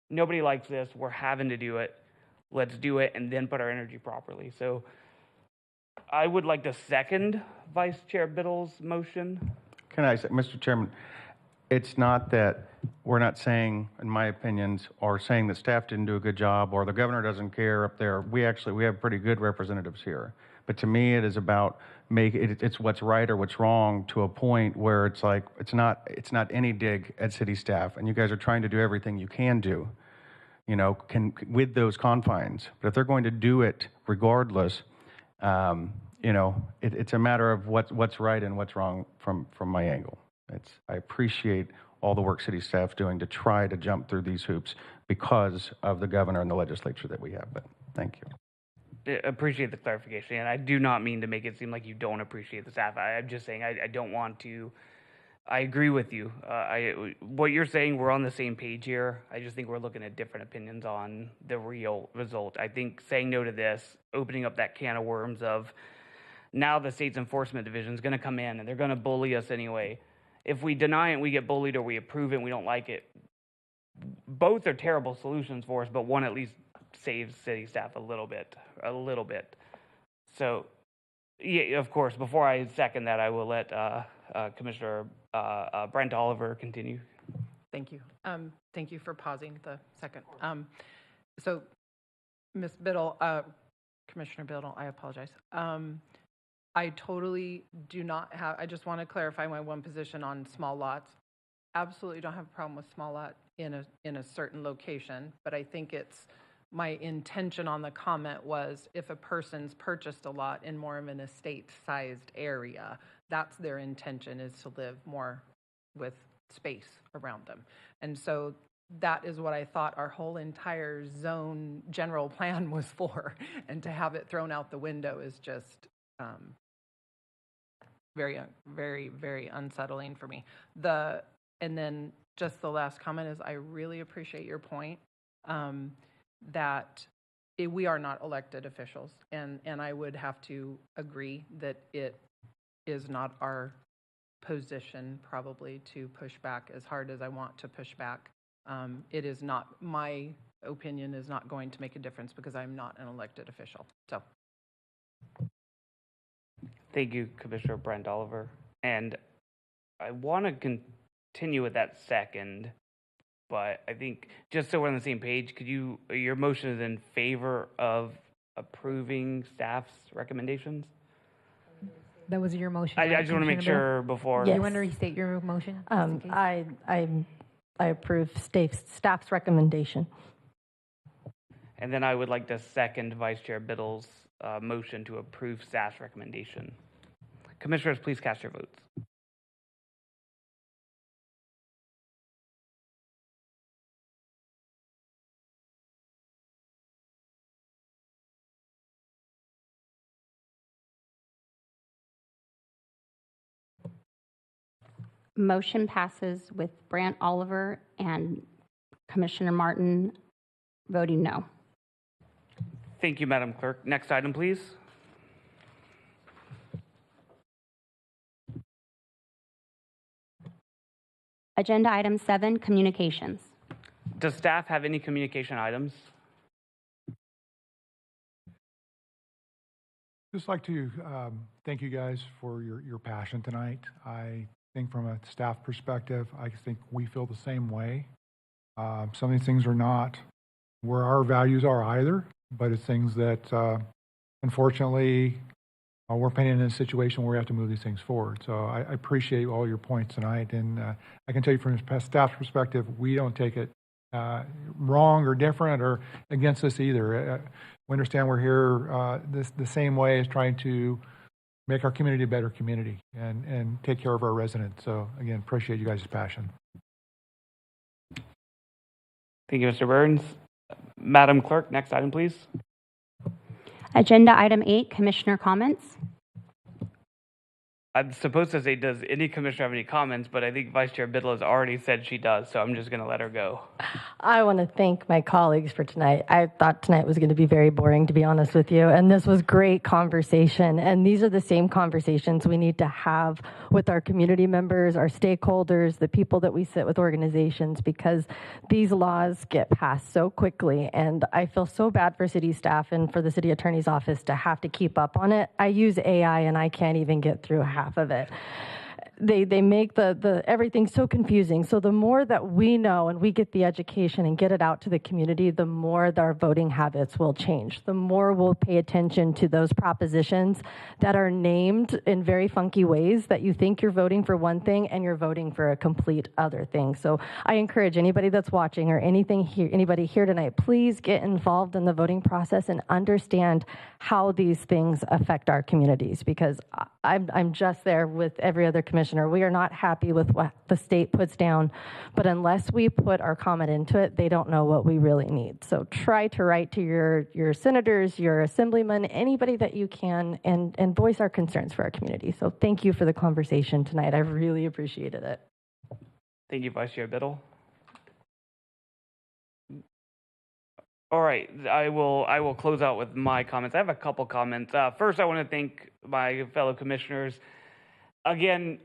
B: Nobody likes this. We're having to do it. Let's do it and then put our energy properly. So I would like to second Vice Chair Biddle's motion.
E: Can I say, Mr. Chairman, it's not that we're not saying, in my opinions, or saying that staff didn't do a good job or the governor doesn't care up there. We have pretty good representatives here. But to me, it is about it's what's right or what's wrong to a point where it's like it's not any dig at city staff, and you guys are trying to do everything you can do, with those confines. But if they're going to do it regardless, it's a matter of what's right and what's wrong from my angle. I appreciate all the work city staff's doing to try to jump through these hoops because of the governor and the legislature that we have. But thank you.
B: I appreciate the clarification, and I do not mean to make it seem like you don't appreciate the staff. I'm just saying I don't want to. I agree with you. What you're saying, we're on the same page here. I just think we're looking at different opinions on the real result. I think saying no to this, opening up that can of worms of now the state's enforcement division is going to come in and they're going to bully us anyway. If we deny it, we get bullied, or we approve it and we don't like it. Both are terrible solutions for us, but one at least saves city staff a little bit. So, yeah, of course, before I second that, I will let Commissioner Brent Oliver continue.
J: Thank you. Thank you for pausing the second. So, Ms. Biddle, Commissioner Biddle, I apologize. I totally do not have, I just want to clarify my one position on small lots. Absolutely don't have a problem with small lot in a certain location, but I think my intention on the comment was if a person's purchased a lot in more of an estate-sized area, that's their intention, is to live more with space around them. And so that is what I thought our whole entire zone general plan was for, and to have it thrown out the window is just very, very, very unsettling for me. And then just the last comment is I really appreciate your point that we are not elected officials, and I would have to agree that it is not our position probably to push back as hard as I want to push back. It is not, my opinion is not going to make a difference because I'm not an elected official. So.
B: Thank you, Commissioner Brent Oliver. And I want to continue with that second, but I think just so we're on the same page, your motion is in favor of approving staff's recommendations?
G: That was your motion.
B: I just want to make sure before.
G: Do you want to restate your motion?
D: I approve staff's recommendation.
B: And then I would like to second Vice Chair Biddle's motion to approve staff's recommendation. Commissioners, please cast your votes.
C: Motion passes with Brant Oliver and Commissioner Martin voting no.
B: Thank you, Madam Clerk. Next item, please.
C: Agenda item 7, communications.
B: Does staff have any communication items?
H: Just like to thank you guys for your passion tonight. I think from a staff perspective, I think we feel the same way. Some of these things are not where our values are either, but it's things that unfortunately we're painted in a situation where we have to move these things forward. So I appreciate all your points tonight, and I can tell you from a staff's perspective, we don't take it wrong or different or against us either. We understand we're here the same way as trying to make our community a better community and take care of our residents. So again, appreciate you guys' passion.
B: Thank you, Mr. Burns. Madam Clerk, next item, please.
C: Agenda item 8, commissioner comments.
B: I'm supposed to say, does any commissioner have any comments? But I think Vice Chair Biddle has already said she does, so I'm just going to let her go.
D: I want to thank my colleagues for tonight. I thought tonight was going to be very boring, to be honest with you, and this was great conversation. And these are the same conversations we need to have with our community members, our stakeholders, the people that we sit with organizations, because these laws get passed so quickly. And I feel so bad for city staff and for the city attorney's office to have to keep up on it. I use AI and I can't even get through half of it. they make the everything so confusing. So the more that we know and we get the education and get it out to the community, the more our voting habits will change. The more we'll pay attention to those propositions that are named in very funky ways that you think you're voting for one thing and you're voting for a complete other thing. So I encourage anybody that's watching or anybody here tonight, please get involved in the voting process and understand how these things affect our communities, because I'm just there with every other commissioner. We are not happy with what the state puts down, but unless we put our comment into it, they don't know what we really need. So try to write to your senators, your assemblymen, anybody that you can, and voice our concerns for our community. So thank you for the conversation tonight. I really appreciated it.
B: Thank you, Vice Chair Biddle. All right, I will close out with my comments. I have a couple comments. First, I want to thank my fellow commissioners. Again,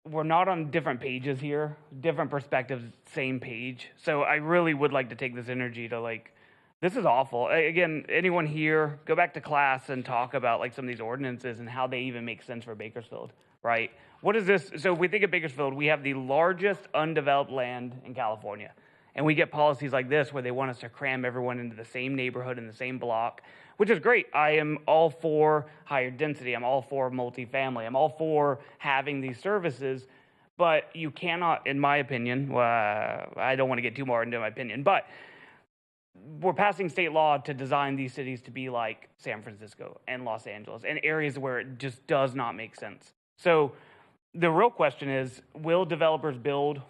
B: we're not on different pages here, different perspectives, same page. So I really would like to take this energy to this is awful. Again, anyone here, go back to class and talk about some of these ordinances and how they even make sense for Bakersfield, right? What is this? So if we think of Bakersfield, we have the largest undeveloped land in California. And we get policies like this where they want us to cram everyone into the same neighborhood in the same block, which is great. I am all for higher density. I'm all for multifamily. I'm all for having these services. But you cannot, in my opinion, I don't want to get too more into my opinion, but we're passing state law to design these cities to be like San Francisco and Los Angeles and areas where it just does not make sense. So the real question is, will developers build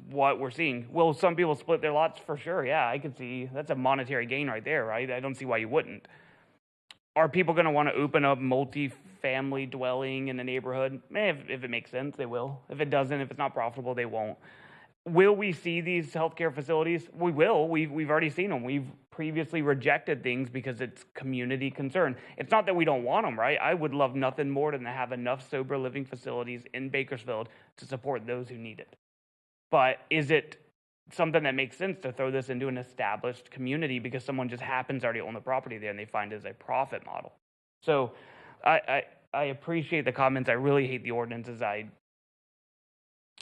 B: what we're seeing? Will some people split their lots? For sure, yeah, I could see that's a monetary gain right there, right? I don't see why you wouldn't. Are people going to want to open up multi-family dwelling in a neighborhood? If it makes sense, they will. If it doesn't, if it's not profitable, they won't. Will we see these healthcare facilities? We will. We've already seen them. We've previously rejected things because it's community concern. It's not that we don't want them, right? I would love nothing more than to have enough sober living facilities in Bakersfield to support those who need it. But is it something that makes sense to throw this into an established community because someone just happens to already own the property there and they find it as a profit model? So I appreciate the comments. I really hate the ordinances. I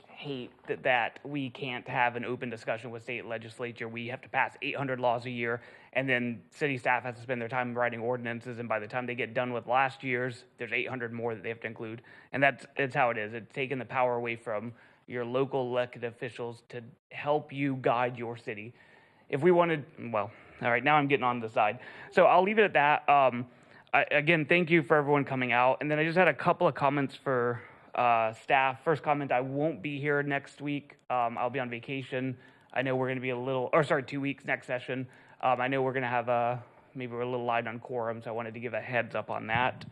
B: hate that we can't have an open discussion with state legislature. We have to pass 800 laws a year, and then city staff has to spend their time writing ordinances, and by the time they get done with last year's, there's 800 more that they have to include. And that's how it is. It's taking the power away from your local elected officials to help you guide your city. If we wanted, well, all right, now I'm getting on the side. So I'll leave it at that. Again, thank you for everyone coming out. And then I just had a couple of comments for staff. First comment, I won't be here next week. I'll be on vacation. I know we're going to be 2 weeks next session. I know we're going to have maybe we're a little light on quorum, so I wanted to give a heads up on that.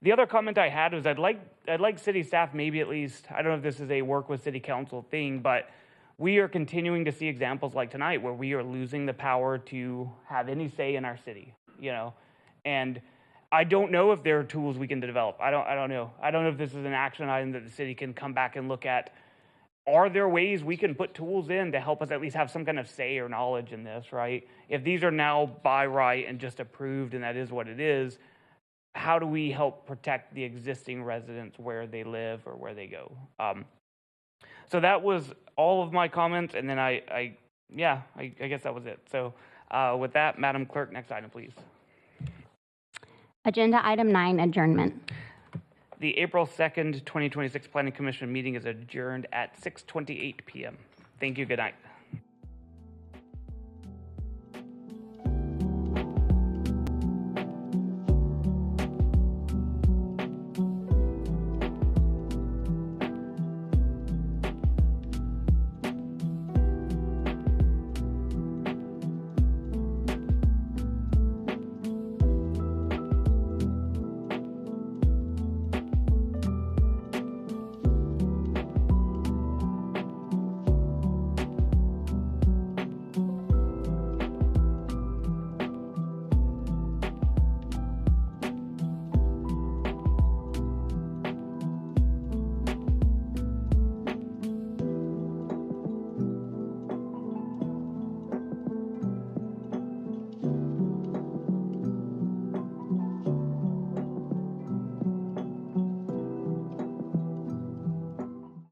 B: The other comment I had was I'd like city staff, maybe at least, I don't know if this is a work with city council thing, but we are continuing to see examples like tonight where we are losing the power to have any say in our city, and I don't know if there are tools we can develop. I don't know. I don't know if this is an action item that the city can come back and look at. Are there ways we can put tools in to help us at least have some kind of say or knowledge in this, right? If these are now by right and just approved and that is what it is, how do we help protect the existing residents where they live or where they go? So that was all of my comments, and then I guess that was it. So with that, Madam Clerk, next item, please.
C: Agenda item 9, adjournment.
B: The April 2nd, 2026 Planning Commission meeting is adjourned at 6:28 p.m. Thank you. Good night.